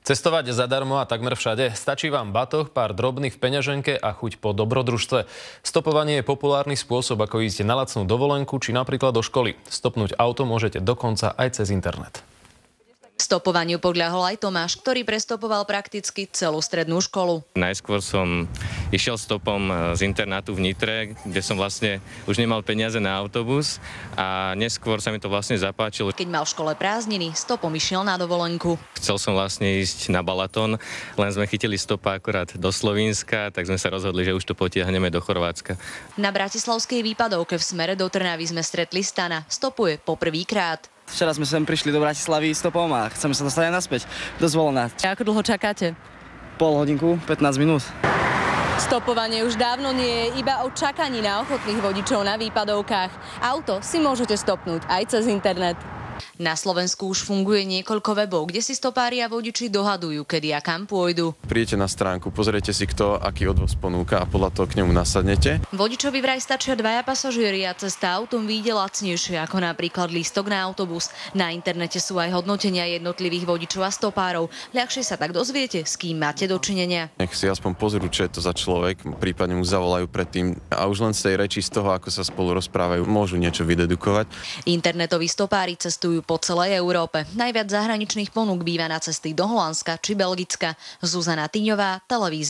Cestovať zadarmo a takmer všade. Stačí vám batoh, pár drobných v peňaženke a chuť po dobrodružstve. Stopovanie je populárny spôsob, ako ísť na lacnú dovolenku či napríklad do školy. Stopnúť auto môžete dokonca aj cez internet. Stopovaniu podľahol aj Tomáš, ktorý prestopoval prakticky celú strednú školu. Najskôr som išiel stopom z internátu v Nitre, kde som vlastne už nemal peniaze na autobus a neskôr sa mi to vlastne zapáčilo. Keď mal v škole prázdniny, stopom išiel na dovolenku. Chcel som vlastne ísť na Balaton, len sme chytili stopa akorát do Slovenska, tak sme sa rozhodli, že už to potiahneme do Chorvátska. Na bratislavskej výpadovke v smere do Trnavy sme stretli Stana. Stopuje poprvýkrát. Včera sme sem prišli do Bratislavy stopom a chceme sa dostať aj naspäť do Zvolena. Ako dlho čakáte? Pol hodinku, 15 minút. Stopovanie už dávno nie je iba o čakaní na ochotných vodičov na výpadovkách. Auto si môžete stopnúť aj cez internet. Na Slovensku už funguje niekoľko webov, kde si stopári a vodiči dohadujú, kedy a kam pôjdu. Prídete na stránku, pozriete si, kto aký odvoz ponúka a podľa toho k nemu nasadnete. Vodičovi vraj stačia 2 pasažieri a cesta autom vyjde lacnejšie, ako napríklad lístok na autobus. Na internete sú aj hodnotenia jednotlivých vodičov a stopárov. Ľahšie sa tak dozviete, s kým máte dočinenia. Nech si aspoň pozrú, čo je to za človek, prípadne mu zavolajú predtým a už len z tej reči, z toho, ako sa spolu rozprávajú, môžu niečo vydedukovať. Internetoví stopári cestujú po celej Európe. Najviac zahraničných ponúk býva na cesty do Holandska či Belgicka. Zuzana Tyňová, televízia.